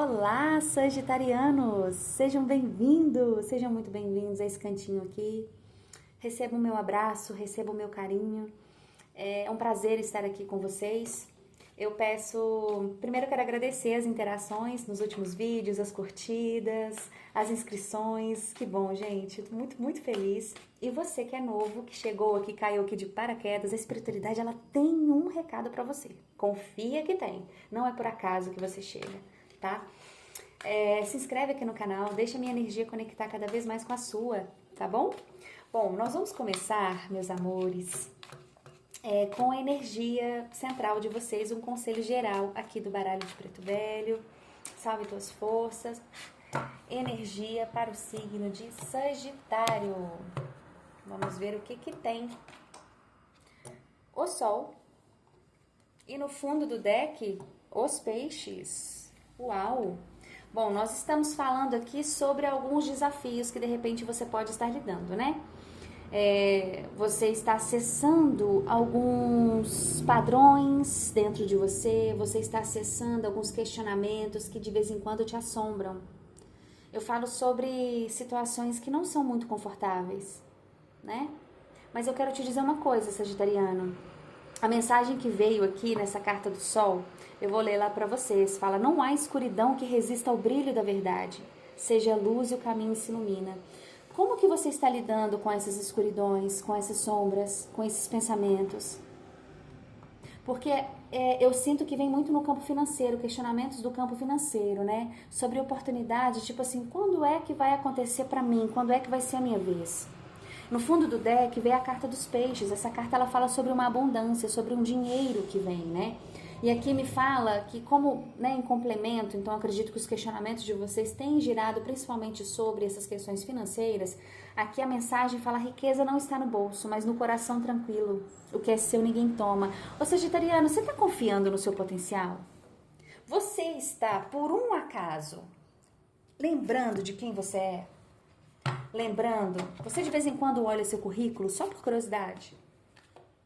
Olá, sagitarianos! Sejam bem-vindos, sejam muito bem-vindos a esse cantinho aqui. Receba o meu abraço, receba o meu carinho. É um prazer estar aqui com vocês. Primeiro eu quero agradecer as interações nos últimos vídeos, as curtidas, as inscrições. Que bom, gente, tô muito feliz. E você que é novo, que chegou aqui, caiu aqui de paraquedas, a espiritualidade, ela tem um recado para você. Confia que tem, não é por acaso que você chega, tá? Se inscreve aqui no canal, deixa a minha energia conectar cada vez mais com a sua, tá bom? Bom, nós vamos começar, meus amores, com a energia central de vocês, um conselho geral aqui do baralho de preto velho. Salve tuas forças. Energia para o signo de Sagitário. Vamos ver o que tem. O Sol. E no fundo do deck, os peixes. Uau! Bom, nós estamos falando aqui sobre alguns desafios que de repente você pode estar lidando, né? Você está acessando alguns padrões dentro de você, você está acessando alguns questionamentos que de vez em quando te assombram. Eu falo sobre situações que não são muito confortáveis, né? Mas eu quero te dizer uma coisa, Sagitariano. A mensagem que veio aqui nessa carta do Sol, eu vou ler lá para vocês. Fala: não há escuridão que resista ao brilho da verdade. Seja a luz e o caminho se ilumina. Como que você está lidando com essas escuridões, com essas sombras, com esses pensamentos? Porque eu sinto que vem muito no campo financeiro, questionamentos do campo financeiro, né? Sobre oportunidade, tipo assim, quando é que vai acontecer para mim? Quando é que vai ser a minha vez? No fundo do deck veio a carta dos peixes. Essa carta ela fala sobre uma abundância, sobre um dinheiro que vem, né? E aqui me fala que como, né, em complemento, então acredito que os questionamentos de vocês têm girado principalmente sobre essas questões financeiras. Aqui a mensagem fala: a riqueza não está no bolso, mas no coração tranquilo. O que é seu ninguém toma. Ô Sagitariano, você está confiando no seu potencial? Você está, por um acaso, lembrando de quem você é? Lembrando, você de vez em quando olha seu currículo só por curiosidade?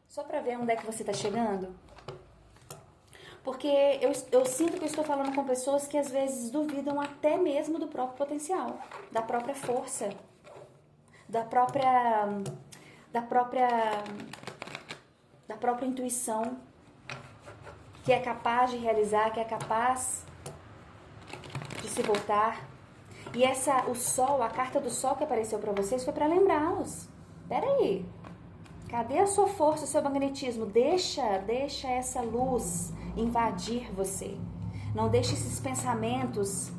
Só para ver onde é que você está chegando? Porque eu sinto que eu estou falando com pessoas que às vezes duvidam até mesmo do próprio potencial, da própria força, da própria intuição, que é capaz de realizar, que é capaz de se voltar. E o Sol, a carta do Sol que apareceu para vocês foi para lembrá-los. Peraí, cadê a sua força, o seu magnetismo? Deixa essa luz invadir você. Não deixe esses pensamentos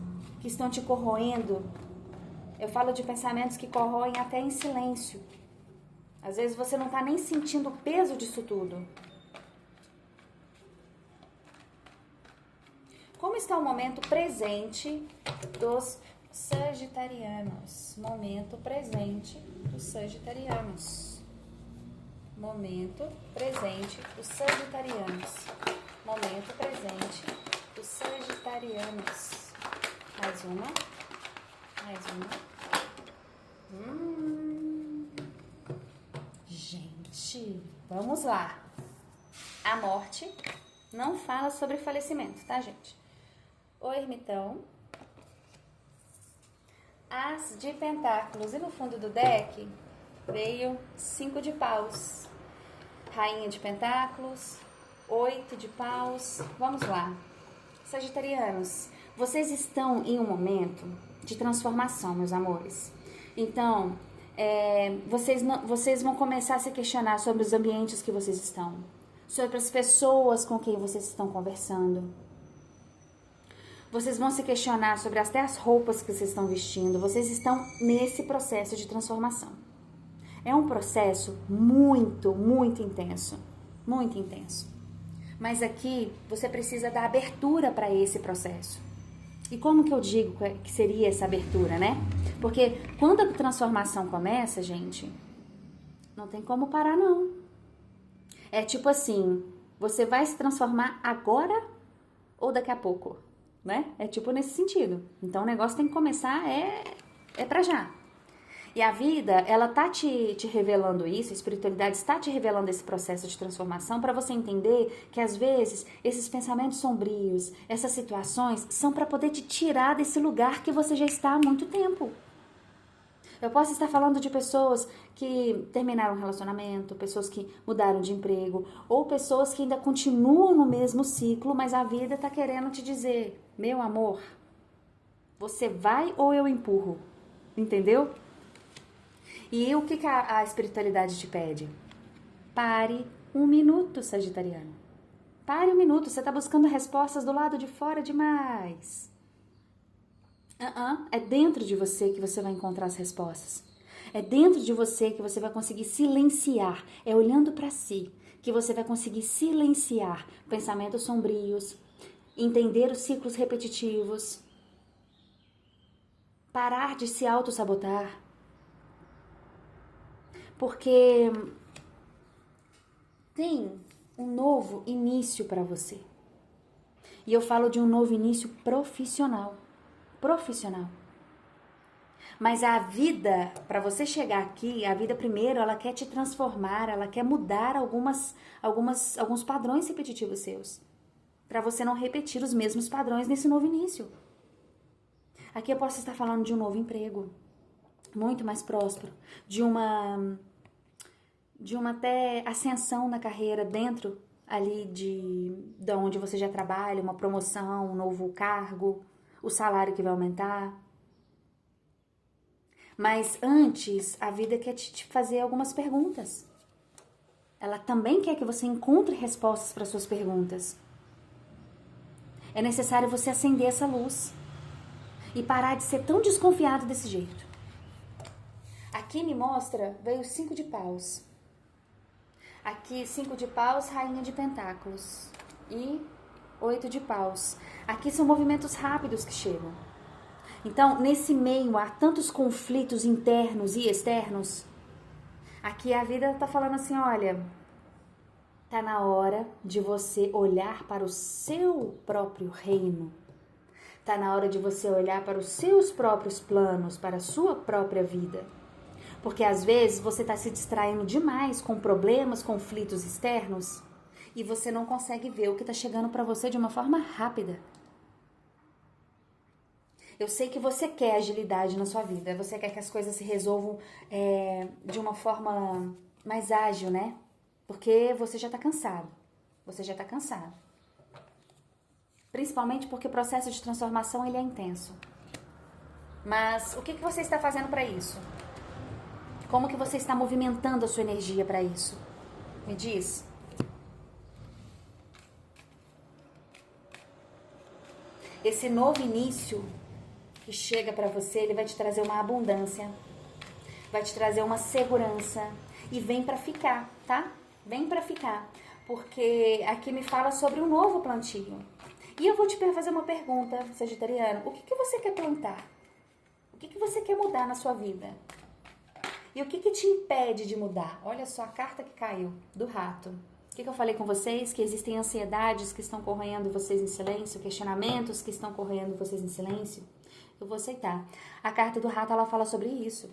que estão te corroendo. Eu falo de pensamentos que corroem até em silêncio. Às vezes você não está nem sentindo o peso disso tudo. Como está o momento presente dos Sagitarianos? Momento presente dos Sagitarianos. Momento presente dos Sagitarianos. Momento presente dos Sagitarianos. Mais uma. Gente, vamos lá. A morte não fala sobre falecimento, tá, gente? O ermitão. As de pentáculos. E no fundo do deck veio 5 de paus. Rainha de pentáculos. 8 de paus. Vamos lá. Sagitarianos, vocês estão em um momento de transformação, meus amores. Então, vocês vão começar a se questionar sobre os ambientes que vocês estão, sobre as pessoas com quem vocês estão conversando. Vocês vão se questionar sobre até as roupas que vocês estão vestindo. Vocês estão nesse processo de transformação. É um processo muito intenso. Muito intenso. Mas aqui você precisa dar abertura para esse processo. E como que eu digo que seria essa abertura, né? Porque quando a transformação começa, gente, não tem como parar, não. É tipo assim, você vai se transformar agora ou daqui a pouco, né? É tipo nesse sentido. Então o negócio tem que começar, é pra já. E a vida, ela tá te revelando isso, a espiritualidade está te revelando esse processo de transformação para você entender que às vezes esses pensamentos sombrios, essas situações são para poder te tirar desse lugar que você já está há muito tempo. Eu posso estar falando de pessoas que terminaram um relacionamento, pessoas que mudaram de emprego, ou pessoas que ainda continuam no mesmo ciclo, mas a vida está querendo te dizer, meu amor, você vai ou eu empurro? Entendeu? E o que a espiritualidade te pede? Pare um minuto, sagitariano. Pare um minuto, você está buscando respostas do lado de fora demais. É dentro de você que você vai encontrar as respostas. É dentro de você que você vai conseguir silenciar. É olhando para si que você vai conseguir silenciar pensamentos sombrios, entender os ciclos repetitivos, parar de se auto-sabotar. Porque tem um novo início para você. E eu falo de um novo início profissional. Mas a vida, para você chegar aqui, a vida primeiro, ela quer te transformar, ela quer mudar alguns padrões repetitivos seus. Para você não repetir os mesmos padrões nesse novo início. Aqui eu posso estar falando de um novo emprego, muito mais próspero, de uma até ascensão na carreira dentro ali de onde você já trabalha, uma promoção, um novo cargo, o salário que vai aumentar. Mas antes, a vida quer te fazer algumas perguntas. Ela também quer que você encontre respostas para suas perguntas. É necessário você acender essa luz e parar de ser tão desconfiado desse jeito. Aqui me mostra, veio o 5 de paus. Aqui, 5 de paus, rainha de pentáculos. E 8 de paus. Aqui são movimentos rápidos que chegam. Então, nesse meio, há tantos conflitos internos e externos. Aqui a vida está falando assim, olha, tá na hora de você olhar para o seu próprio reino. Tá na hora de você olhar para os seus próprios planos, para a sua própria vida. Porque às vezes você está se distraindo demais com problemas, conflitos externos e você não consegue ver o que está chegando para você de uma forma rápida. Eu sei que você quer agilidade na sua vida, você quer que as coisas se resolvam de uma forma mais ágil, né? Porque você já está cansado. Principalmente porque o processo de transformação ele é intenso. Mas o que você está fazendo para isso? Como que você está movimentando a sua energia para isso? Me diz. Esse novo início que chega para você, ele vai te trazer uma abundância, vai te trazer uma segurança e vem para ficar, tá? Vem para ficar, porque aqui me fala sobre um novo plantio. E eu vou te fazer uma pergunta, sagitariano, o que você quer plantar? O que você quer mudar na sua vida? E o que te impede de mudar? Olha só a carta que caiu, do rato. O que eu falei com vocês? Que existem ansiedades que estão corroendo vocês em silêncio, questionamentos que estão corroendo vocês em silêncio. Eu vou aceitar. A carta do rato, ela fala sobre isso.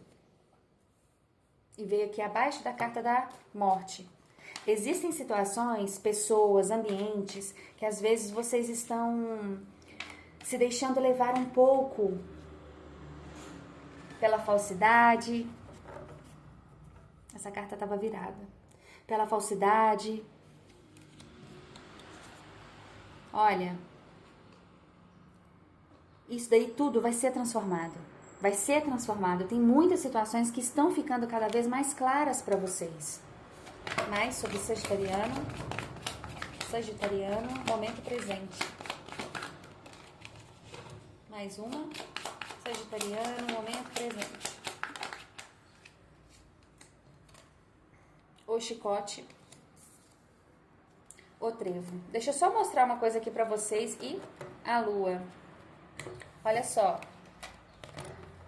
E veio aqui abaixo da carta da morte. Existem situações, pessoas, ambientes, que às vezes vocês estão se deixando levar um pouco pela falsidade. Essa carta estava virada. Pela falsidade. Olha, isso daí tudo vai ser transformado. Vai ser transformado. Tem muitas situações que estão ficando cada vez mais claras para vocês. Mais sobre Sagitariano. Sagitariano, momento presente. Mais uma. Sagitariano, momento presente. O chicote. O trevo. Deixa eu só mostrar uma coisa aqui pra vocês e a lua. Olha só.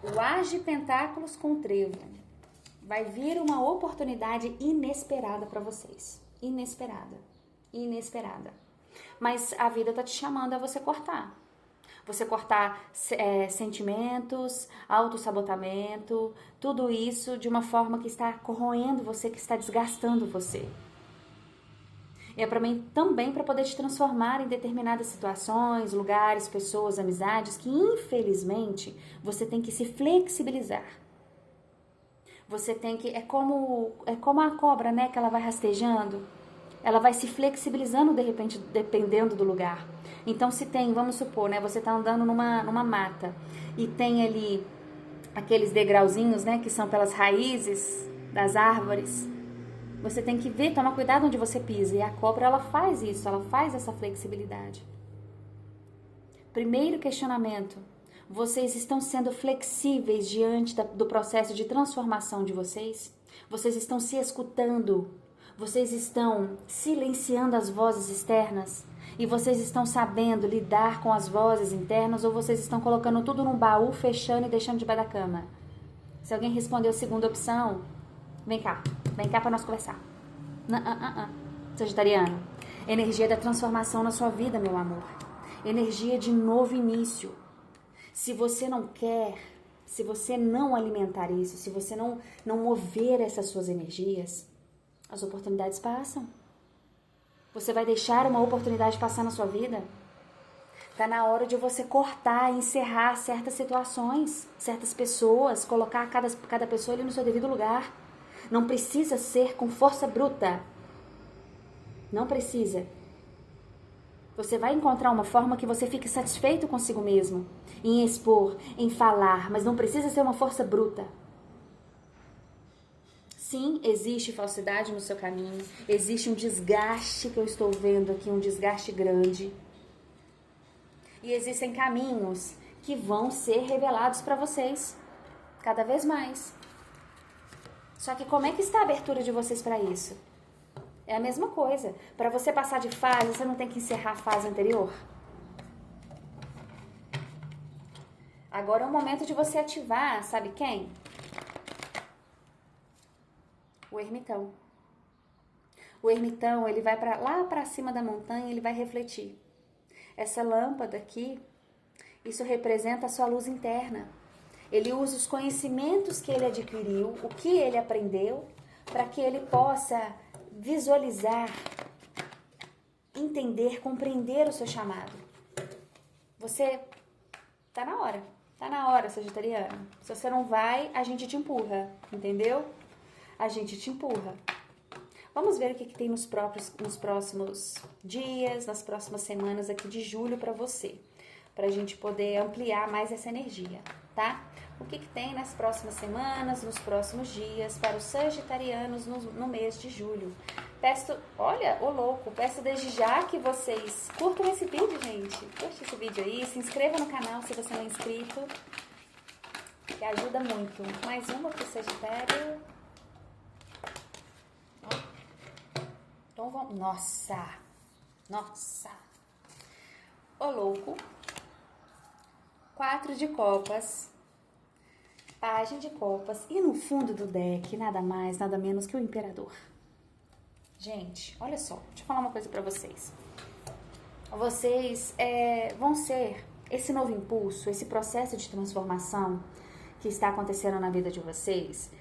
O As de Pentáculos com o trevo. Vai vir uma oportunidade inesperada pra vocês. Inesperada. Mas a vida tá te chamando a você cortar. Você cortar sentimentos, autossabotamento, tudo isso de uma forma que está corroendo você, que está desgastando você. E é também para poder te transformar em determinadas situações, lugares, pessoas, amizades, que infelizmente você tem que se flexibilizar. Você tem que, é como a cobra, né, que ela vai rastejando, ela vai se flexibilizando de repente, dependendo do lugar. Então se tem, vamos supor, né, você tá andando numa mata e tem ali aqueles degrauzinhos, né, que são pelas raízes das árvores. Você tem que ver, tomar cuidado onde você pisa. E a cobra, ela faz isso, ela faz essa flexibilidade. Primeiro questionamento: vocês estão sendo flexíveis diante do processo de transformação de vocês? Vocês estão se escutando? Vocês estão silenciando as vozes externas? E vocês estão sabendo lidar com as vozes internas? Ou vocês estão colocando tudo num baú, fechando e deixando debaixo da cama? Se alguém respondeu a segunda opção, vem cá para nós conversar. Sagitariano, energia da transformação na sua vida, meu amor. Energia de novo início. Se você não quer, se você não alimentar isso, se você não mover essas suas energias, as oportunidades passam. Você vai deixar uma oportunidade passar na sua vida? Tá na hora de você cortar, encerrar certas situações, certas pessoas, colocar cada pessoa ali no seu devido lugar. Não precisa ser com força bruta. Não precisa. Você vai encontrar uma forma que você fique satisfeito consigo mesmo, em expor, em falar, mas não precisa ser uma força bruta. Sim, existe falsidade no seu caminho, existe um desgaste que eu estou vendo aqui, um desgaste grande. E existem caminhos que vão ser revelados para vocês, cada vez mais. Só que como é que está a abertura de vocês para isso? É a mesma coisa. Para você passar de fase, você não tem que encerrar a fase anterior? Agora é o momento de você ativar, sabe quem? O ermitão. O ermitão, ele vai lá para cima da montanha, ele vai refletir. Essa lâmpada aqui, isso representa a sua luz interna. Ele usa os conhecimentos que ele adquiriu, o que ele aprendeu, para que ele possa visualizar, entender, compreender o seu chamado. Você tá na hora, Sagitariano. Se você não vai, a gente te empurra, entendeu? A gente te empurra. Vamos ver o que tem nos próximos dias, nas próximas semanas aqui de julho para você, para a gente poder ampliar mais essa energia, tá? O que tem nas próximas semanas, nos próximos dias para os sagitarianos no mês de julho. Peço, olha, ô louco, peço desde já que vocês curtam esse vídeo, gente. Curte esse vídeo aí, se inscreva no canal se você não é inscrito, que ajuda muito. Mais uma para o Sagitário. Então vamos, nossa, ô louco, 4 de copas, Pagem de copas e no fundo do deck, nada mais, nada menos que o imperador. Gente, olha só, deixa eu falar uma coisa pra vocês. Vocês vão ser esse novo impulso, esse processo de transformação que está acontecendo na vida de vocês,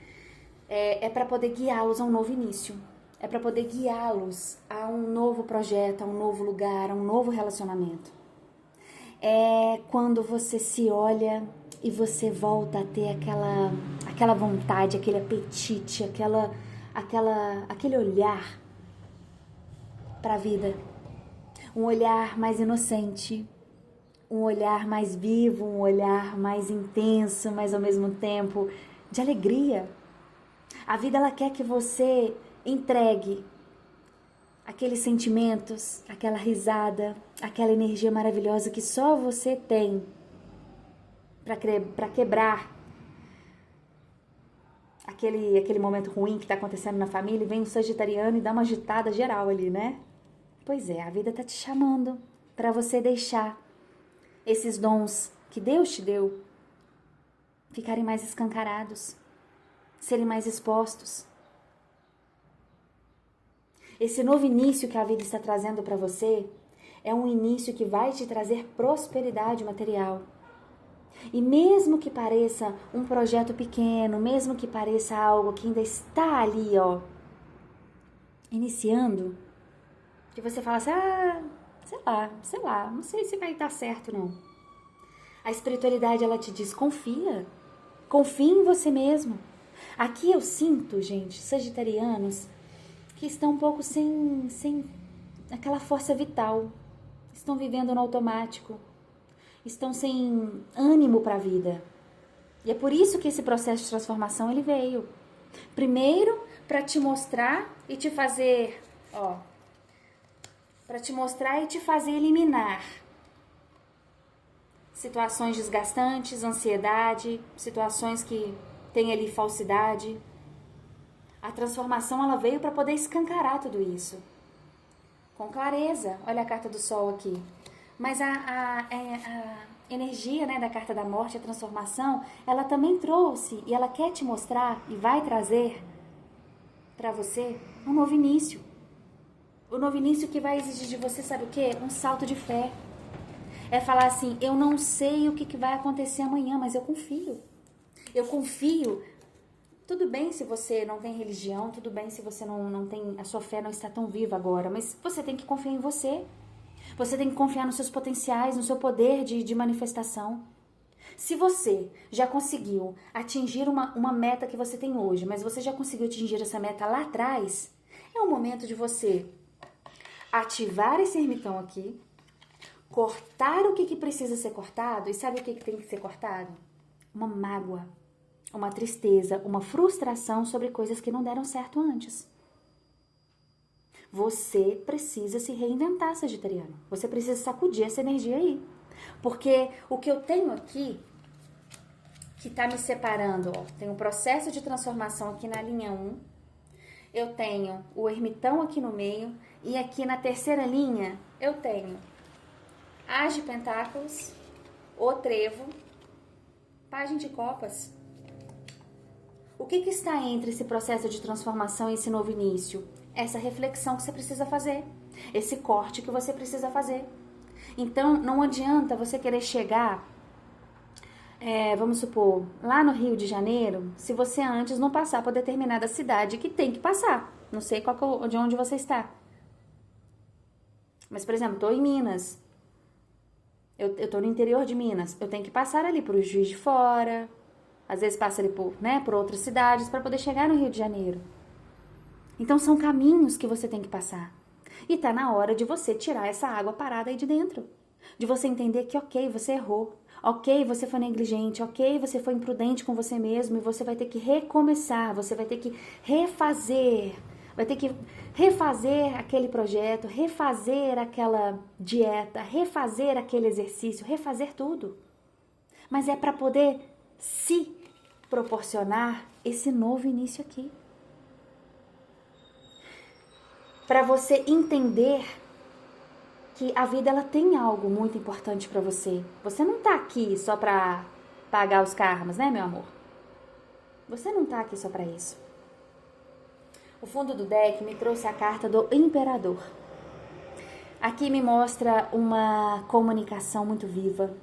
é para poder guiá-los a um novo início. É para poder guiá-los a um novo projeto, a um novo lugar, a um novo relacionamento. É quando você se olha e você volta a ter aquela vontade, aquele apetite, aquele olhar para a vida. Um olhar mais inocente, um olhar mais vivo, um olhar mais intenso, mas ao mesmo tempo de alegria. A vida, ela quer que você entregue aqueles sentimentos, aquela risada, aquela energia maravilhosa que só você tem para quebrar aquele momento ruim que está acontecendo na família, e vem o sagitariano e dá uma agitada geral ali, né? Pois é, a vida tá te chamando para você deixar esses dons que Deus te deu ficarem mais escancarados, serem mais expostos. Esse novo início que a vida está trazendo para você É um início que vai te trazer prosperidade material. E mesmo que pareça um projeto pequeno, mesmo que pareça algo que ainda está ali, ó, iniciando, que você fala assim, sei lá, não sei se vai dar certo não. A espiritualidade, ela te diz, confia em você mesmo. Aqui eu sinto, gente, sagitarianos, que estão um pouco sem aquela força vital, estão vivendo no automático, estão sem ânimo para a vida. E é por isso que esse processo de transformação ele veio. Primeiro, para te mostrar e te fazer, para te mostrar e te fazer eliminar situações desgastantes, ansiedade, situações que tem ali falsidade. A transformação ela veio para poder escancarar tudo isso. Com clareza, olha a carta do sol aqui. Mas a energia, né, da carta da morte, a transformação, ela também trouxe e ela quer te mostrar e vai trazer para você um novo início. O novo início que vai exigir de você, sabe o quê? Um salto de fé. É falar assim, eu não sei o que vai acontecer amanhã, mas eu confio. Eu confio. Tudo bem se você não tem religião, tudo bem se você não tem, a sua fé não está tão viva agora, mas você tem que confiar em você. Você tem que confiar nos seus potenciais, no seu poder de manifestação. Se você já conseguiu atingir uma meta que você tem hoje, mas você já conseguiu atingir essa meta lá atrás, é o momento de você ativar esse ermitão aqui, cortar o que precisa ser cortado. E sabe o que tem que ser cortado? Uma mágoa, uma tristeza, uma frustração sobre coisas que não deram certo antes. Você precisa se reinventar, sagitariano. Você precisa sacudir essa energia aí. Porque o que eu tenho aqui, que tá me separando, ó, tem um processo de transformação aqui na linha 1. Eu tenho o ermitão aqui no meio. E aqui na terceira linha, eu tenho As de Pentáculos, o Trevo, Pajem de Copas. O que está entre esse processo de transformação e esse novo início? Essa reflexão que você precisa fazer, esse corte que você precisa fazer. Então, não adianta você querer chegar, vamos supor, lá no Rio de Janeiro, se você antes não passar por determinada cidade que tem que passar. Não sei de onde você está. Mas, por exemplo, estou em Minas. Eu estou no interior de Minas. Eu tenho que passar ali por Juiz de Fora. Às vezes passa ali por outras cidades para poder chegar no Rio de Janeiro. Então são caminhos que você tem que passar. E tá na hora de você tirar essa água parada aí de dentro. De você entender que ok, você errou. Ok, você foi negligente. Ok, você foi imprudente com você mesmo. E você vai ter que recomeçar. Você vai ter que refazer. Vai ter que refazer aquele projeto. Refazer aquela dieta. Refazer aquele exercício. Refazer tudo. Mas é para poder se proporcionar esse novo início aqui. Para você entender que a vida ela tem algo muito importante para você. Você não tá aqui só para pagar os karmas, né, meu amor? Você não tá aqui só para isso. O fundo do deck me trouxe a carta do Imperador. Aqui me mostra uma comunicação muito viva.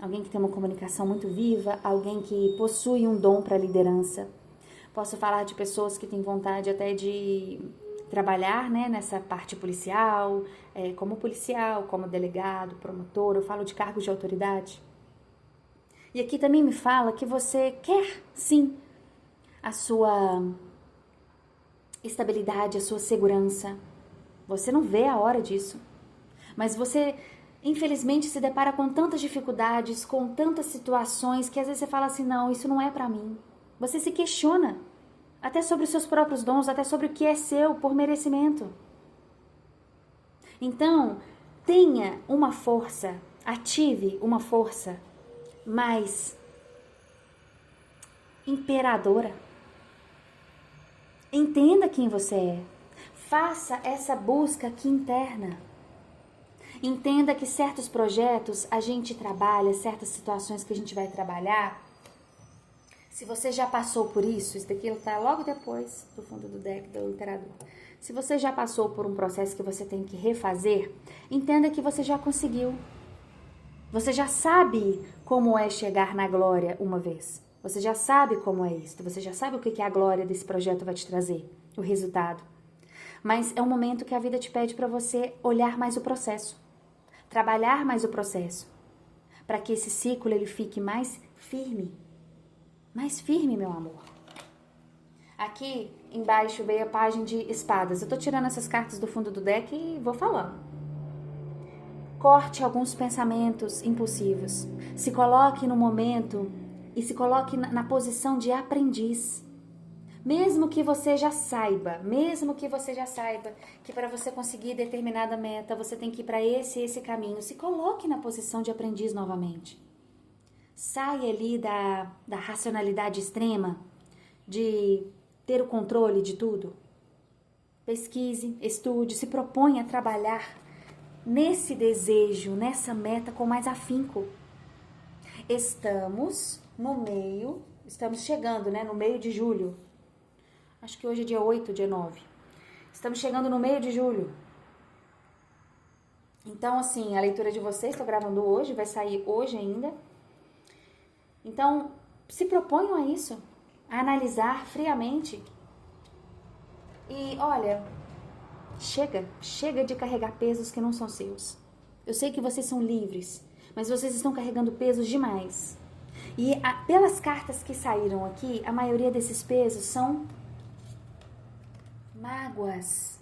Alguém que tem uma comunicação muito viva, alguém que possui um dom para liderança. Posso falar de pessoas que têm vontade até de trabalhar, né, nessa parte policial, como delegado, promotor. Eu falo de cargos de autoridade. E aqui também me fala que você quer, sim, a sua estabilidade, a sua segurança. Você não vê a hora disso. Mas você, infelizmente, se depara com tantas dificuldades, com tantas situações, que às vezes você fala assim, não, isso não é pra mim. Você se questiona, até sobre os seus próprios dons, até sobre o que é seu por merecimento. Então, tenha uma força, ative uma força mais imperadora. Entenda quem você é. Faça essa busca aqui interna. Entenda que certos projetos a gente trabalha, certas situações que a gente vai trabalhar, Se você já passou por isso daqui está logo depois do fundo do deck do Imperador. Se você já passou por um processo que você tem que refazer, entenda que você já conseguiu. Você já sabe como é chegar na glória uma vez. Você já sabe como é isso. Você já sabe o que a glória desse projeto vai te trazer, o resultado. Mas é um momento que a vida te pede para você olhar mais o processo, trabalhar mais o processo, para que esse ciclo ele fique mais firme. Mais firme, meu amor. Aqui embaixo veio a página de espadas. Eu tô tirando essas cartas do fundo do deck e vou falando. Corte alguns pensamentos impulsivos. Se coloque no momento e se coloque na posição de aprendiz. Mesmo que você já saiba que para você conseguir determinada meta, você tem que ir para esse caminho. Se coloque na posição de aprendiz novamente. Saia ali da racionalidade extrema, de ter o controle de tudo. Pesquise, estude, se proponha a trabalhar nesse desejo, nessa meta com mais afinco. Estamos chegando, no meio de julho. Acho que hoje é dia 8, dia 9. Estamos chegando no meio de julho. Então, assim, a leitura de vocês, estou gravando hoje, vai sair hoje ainda. Então, se proponham a isso, a analisar friamente. E, olha, chega de carregar pesos que não são seus. Eu sei que vocês são livres, mas vocês estão carregando pesos demais. E pelas cartas que saíram aqui, a maioria desses pesos são mágoas.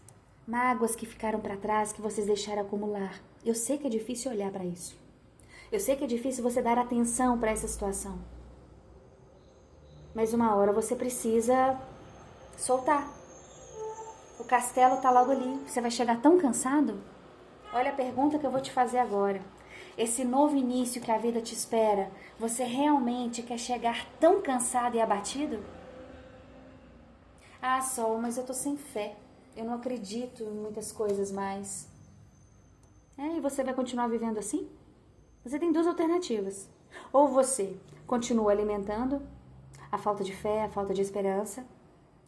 Mágoas que ficaram para trás, que vocês deixaram acumular. Eu sei que é difícil olhar para isso. Eu sei que é difícil você dar atenção para essa situação. Mas uma hora você precisa soltar. O castelo tá logo ali. Você vai chegar tão cansado? Olha a pergunta que eu vou te fazer agora. Esse novo início que a vida te espera, você realmente quer chegar tão cansado e abatido? Ah, Sol, mas eu tô sem fé. Eu não acredito em muitas coisas mais. E você vai continuar vivendo assim? Você tem duas alternativas. Ou você continua alimentando a falta de fé, a falta de esperança,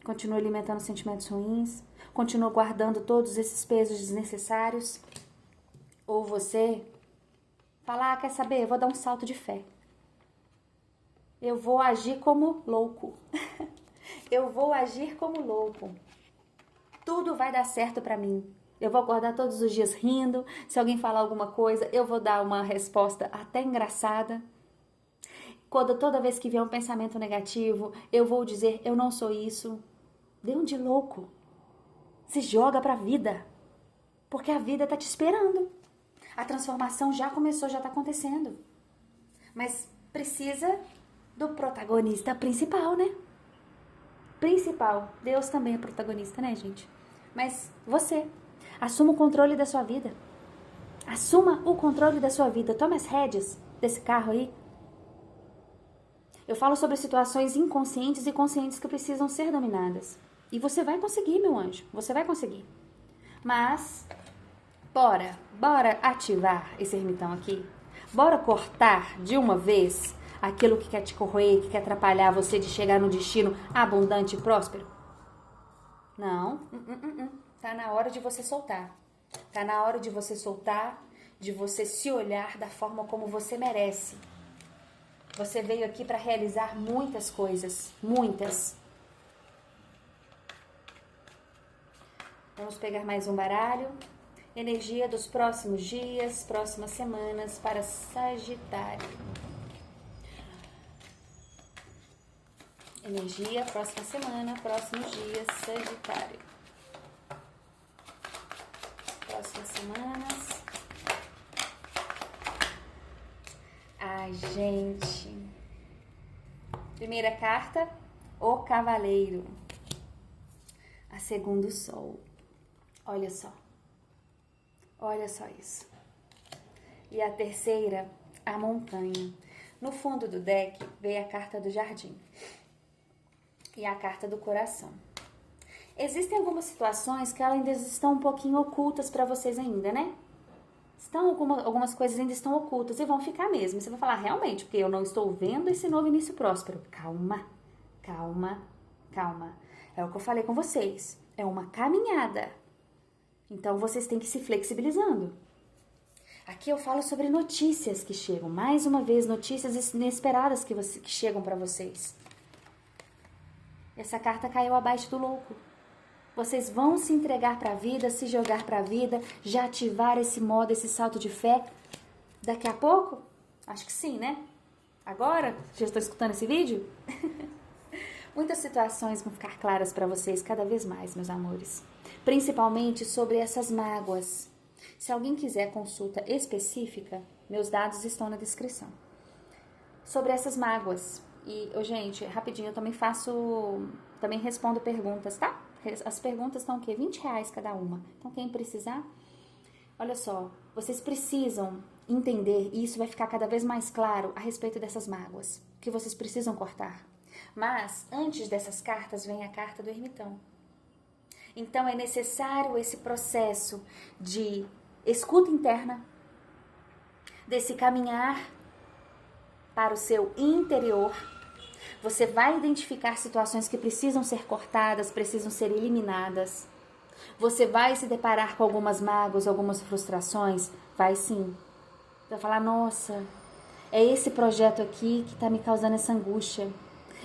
continua alimentando sentimentos ruins, continua guardando todos esses pesos desnecessários. Ou você fala, quer saber? Eu vou dar um salto de fé. Eu vou agir como louco. Eu vou agir como louco. Tudo vai dar certo pra mim. Eu vou acordar todos os dias rindo. Se alguém falar alguma coisa, eu vou dar uma resposta até engraçada. Toda vez que vier um pensamento negativo, eu vou dizer, eu não sou isso. Dê um de louco. Se joga pra vida. Porque a vida tá te esperando. A transformação já começou, já tá acontecendo. Mas precisa do protagonista principal, né? Principal. Deus também é protagonista, né, gente? Mas você. Assuma o controle da sua vida. Assuma o controle da sua vida. Tome as rédeas desse carro aí. Eu falo sobre situações inconscientes e conscientes que precisam ser dominadas. E você vai conseguir, meu anjo. Você vai conseguir. Mas, bora ativar esse ermitão aqui. Bora cortar de uma vez aquilo que quer te corroer, que quer atrapalhar você de chegar no destino abundante e próspero. Não. Tá na hora de você soltar. Tá na hora de você soltar, de você se olhar da forma como você merece. Você veio aqui para realizar muitas coisas. Muitas. Vamos pegar mais um baralho. Energia dos próximos dias, próximas semanas para Sagitário. Energia, próxima semana, próximos dias, Sagitário. Próximas semanas. Ai, gente. Primeira carta, o Cavaleiro. A segunda, o Sol. Olha só. Olha só isso. E a terceira, a Montanha. No fundo do deck veio a carta do Jardim. E a carta do Coração. Existem algumas situações que elas ainda estão um pouquinho ocultas para vocês ainda, né? Algumas coisas ainda estão ocultas e vão ficar mesmo. Você vai falar, realmente, porque eu não estou vendo esse novo início próspero. Calma. Calma, calma. É o que eu falei com vocês. É uma caminhada. Então, vocês têm que ir se flexibilizando. Aqui eu falo sobre notícias que chegam. Mais uma vez, notícias inesperadas que chegam para vocês. Essa carta caiu abaixo do louco. Vocês vão se entregar para a vida, se jogar para a vida, já ativar esse modo, esse salto de fé. Daqui a pouco? Acho que sim, né? Agora? Já estou escutando esse vídeo? Muitas situações vão ficar claras para vocês cada vez mais, meus amores. Principalmente sobre essas mágoas. Se alguém quiser consulta específica, meus dados estão na descrição. Sobre essas mágoas. E, gente, rapidinho, eu também respondo perguntas, tá? As perguntas estão o quê? R$20 cada uma. Então, quem precisar, olha só, vocês precisam entender, e isso vai ficar cada vez mais claro a respeito dessas mágoas, que vocês precisam cortar. Mas, antes dessas cartas, vem a carta do ermitão. Então, é necessário esse processo de escuta interna, desse caminhar para o seu interior. Você vai identificar situações que precisam ser cortadas, precisam ser eliminadas. Você vai se deparar com algumas mágoas, algumas frustrações? Vai sim. Vai falar, nossa, é esse projeto aqui que está me causando essa angústia.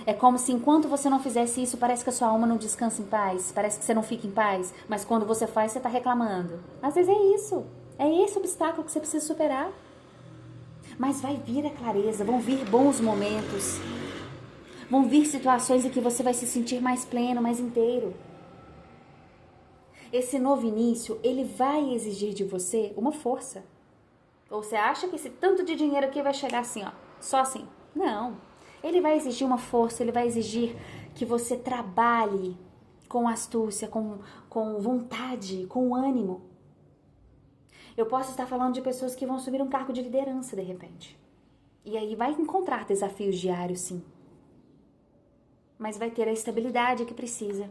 É como se enquanto você não fizesse isso, parece que a sua alma não descansa em paz, parece que você não fica em paz, mas quando você faz, você está reclamando. Às vezes é isso, é esse obstáculo que você precisa superar. Mas vai vir a clareza, vão vir bons momentos, vão vir situações em que você vai se sentir mais pleno, mais inteiro. Esse novo início, ele vai exigir de você uma força. Ou você acha que esse tanto de dinheiro aqui vai chegar assim, ó, só assim? Não. Ele vai exigir uma força, ele vai exigir que você trabalhe com astúcia, com vontade, com ânimo. Eu posso estar falando de pessoas que vão assumir um cargo de liderança de repente. E aí vai encontrar desafios diários, sim. Mas vai ter a estabilidade que precisa.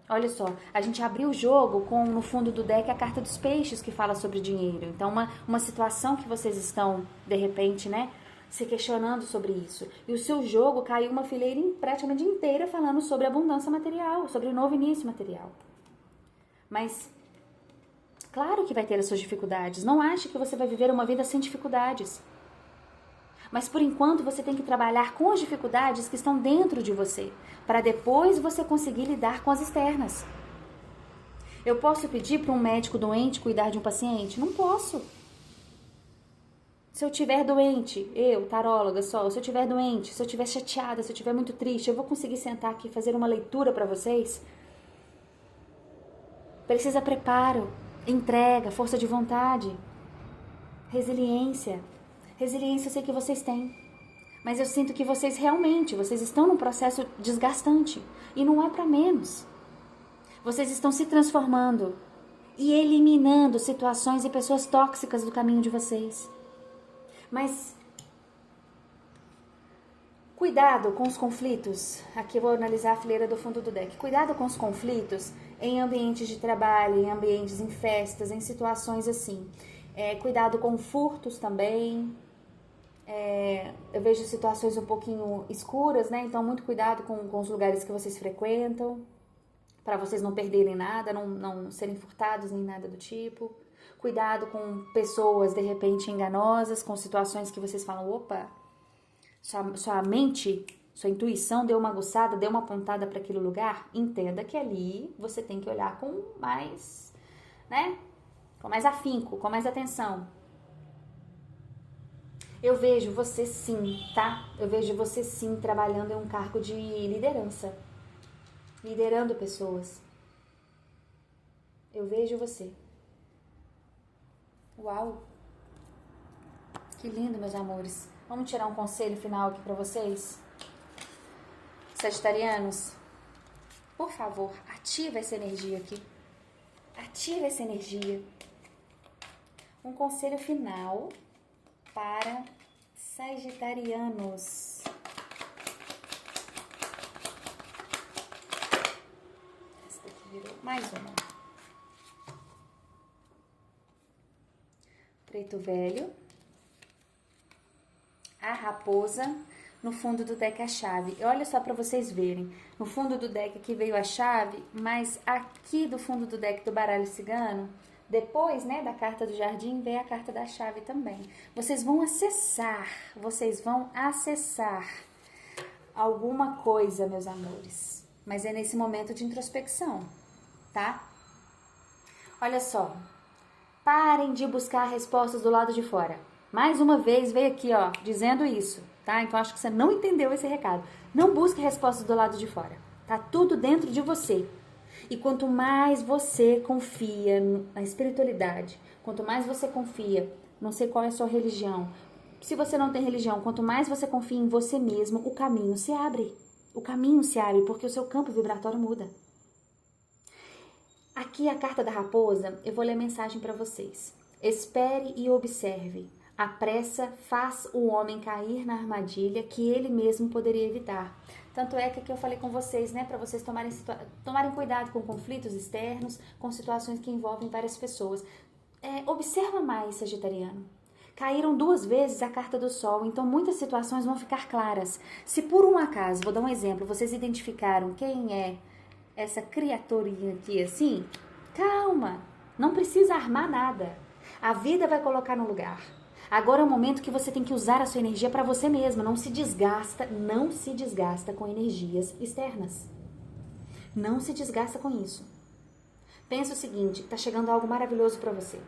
Olha só, a gente abriu o jogo com, no fundo do deck, a carta dos peixes que fala sobre dinheiro. Então, uma situação que vocês estão, de repente, né, se questionando sobre isso. E o seu jogo caiu uma fileira praticamente inteira falando sobre abundância material, sobre o novo início material. Mas, claro que vai ter as suas dificuldades. Não ache que você vai viver uma vida sem dificuldades. Mas, por enquanto, você tem que trabalhar com as dificuldades que estão dentro de você, para depois você conseguir lidar com as externas. Eu posso pedir para um médico doente cuidar de um paciente? Não posso. Se eu estiver doente, eu, taróloga só, se eu estiver doente, se eu estiver chateada, se eu estiver muito triste, eu vou conseguir sentar aqui e fazer uma leitura para vocês? Precisa preparo, entrega, força de vontade, resiliência. Resiliência eu sei que vocês têm, mas eu sinto que vocês estão num processo desgastante e não é para menos. Vocês estão se transformando e eliminando situações e pessoas tóxicas do caminho de vocês. Mas cuidado com os conflitos. Aqui eu vou analisar a fileira do fundo do deck. Cuidado com os conflitos em ambientes de trabalho, em ambientes, em festas, em situações assim. Cuidado com furtos também. Eu vejo situações um pouquinho escuras, né? Então, muito cuidado com os lugares que vocês frequentam, para vocês não perderem nada, não serem furtados nem nada do tipo. Cuidado com pessoas, de repente, enganosas, com situações que vocês falam, opa, sua mente, sua intuição deu uma aguçada, deu uma apontada para aquele lugar. Entenda que ali você tem que olhar com mais, né? Com mais afinco, com mais atenção. Eu vejo você sim, tá? Eu vejo você sim trabalhando em um cargo de liderança. Liderando pessoas. Eu vejo você. Uau! Que lindo, meus amores. Vamos tirar um conselho final aqui pra vocês? Sagitarianos, por favor, ativa essa energia aqui. Ativa essa energia. Um conselho final para sagitarianos. Essa daqui virou mais uma. Preto velho. a raposa, no fundo do deck a chave. E olha só para vocês verem, no fundo do deck aqui veio a chave, mas aqui do fundo do deck do baralho cigano, depois, né, da carta do jardim, veio a carta da chave também. Vocês vão acessar alguma coisa, meus amores. Mas é nesse momento de introspecção, tá? Olha só, parem de buscar respostas do lado de fora. Mais uma vez veio aqui, ó, dizendo isso, tá? Então acho que você não entendeu esse recado. Não busque respostas do lado de fora. Tá tudo dentro de você. E quanto mais você confia na espiritualidade, quanto mais você confia, não sei qual é a sua religião, se você não tem religião, quanto mais você confia em você mesmo, o caminho se abre. O caminho se abre porque o seu campo vibratório muda. Aqui a carta da raposa, eu vou ler a mensagem para vocês. Espere e observe. A pressa faz o homem cair na armadilha que ele mesmo poderia evitar. Tanto é que aqui eu falei com vocês, né, para vocês tomarem cuidado com conflitos externos, com situações que envolvem várias pessoas. Observa mais, Sagitariano. Caíram 2 vezes a carta do Sol, então muitas situações vão ficar claras. Se por um acaso, vou dar um exemplo, vocês identificaram quem é essa criaturinha aqui assim, calma, não precisa armar nada. A vida vai colocar no lugar. Agora é o momento que você tem que usar a sua energia para você mesma. Não se desgasta com energias externas. Não se desgasta com isso. Pensa o seguinte, tá chegando algo maravilhoso para você.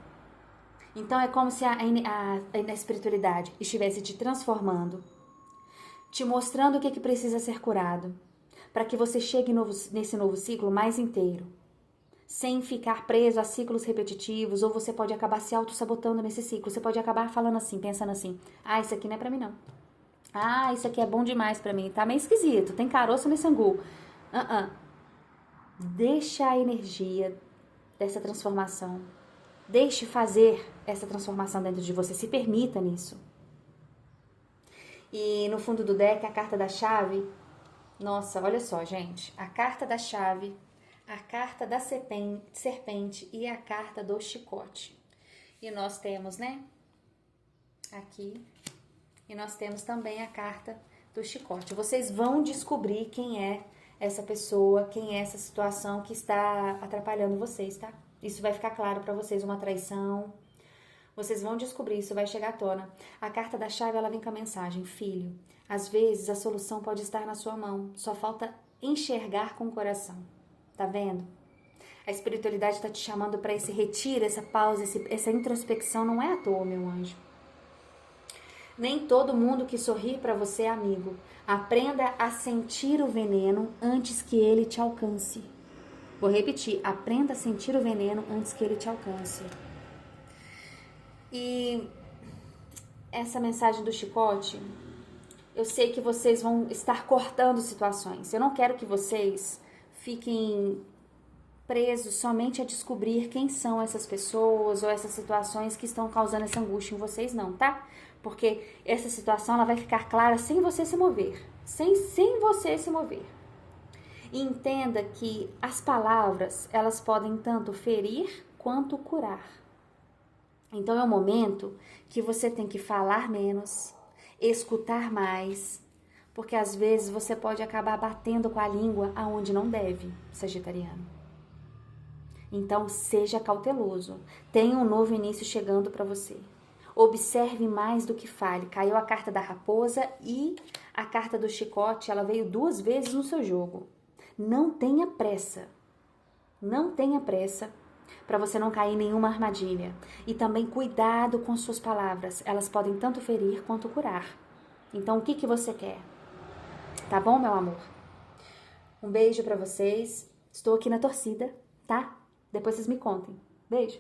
Então é como se a espiritualidade estivesse te transformando, te mostrando o que precisa ser curado, para que você chegue nesse novo ciclo mais inteiro, sem ficar preso a ciclos repetitivos, ou você pode acabar se auto-sabotando nesse ciclo. Você pode acabar falando assim, pensando assim, isso aqui não é pra mim não. Isso aqui é bom demais pra mim, tá meio esquisito, tem caroço nesse angu. Deixa a energia dessa transformação. Deixe fazer essa transformação dentro de você, se permita nisso. E no fundo do deck, a carta da chave, nossa, olha só, gente, a carta da chave, a carta da serpente e a carta do chicote. E nós temos, né, aqui, e nós temos também a carta do chicote. Vocês vão descobrir quem é essa pessoa, quem é essa situação que está atrapalhando vocês, tá? Isso vai ficar claro para vocês, uma traição. Vocês vão descobrir, isso vai chegar à tona. A carta da chave, ela vem com a mensagem, filho, às vezes a solução pode estar na sua mão, só falta enxergar com o coração. Tá vendo? A espiritualidade está te chamando para esse retiro, essa pausa, essa introspecção, não é à toa, meu anjo. Nem todo mundo que sorri para você é amigo. Aprenda a sentir o veneno antes que ele te alcance. Vou repetir, aprenda a sentir o veneno antes que ele te alcance. E essa mensagem do chicote, eu sei que vocês vão estar cortando situações. Eu não quero que vocês fiquem presos somente a descobrir quem são essas pessoas ou essas situações que estão causando essa angústia em vocês, não, tá? Porque essa situação ela vai ficar clara sem você se mover. Sem você se mover. E entenda que as palavras, elas podem tanto ferir quanto curar. Então é um momento que você tem que falar menos, escutar mais, porque às vezes você pode acabar batendo com a língua aonde não deve, Sagitariano. Então seja cauteloso, tem um novo início chegando para você. Observe mais do que fale. Caiu a carta da raposa e a carta do chicote, ela veio 2 vezes no seu jogo. Não tenha pressa. Não tenha pressa para você não cair em nenhuma armadilha. E também cuidado com suas palavras. Elas podem tanto ferir quanto curar. Então, o que você quer? Tá bom, meu amor? Um beijo para vocês. Estou aqui na torcida, tá? Depois vocês me contem. Beijo.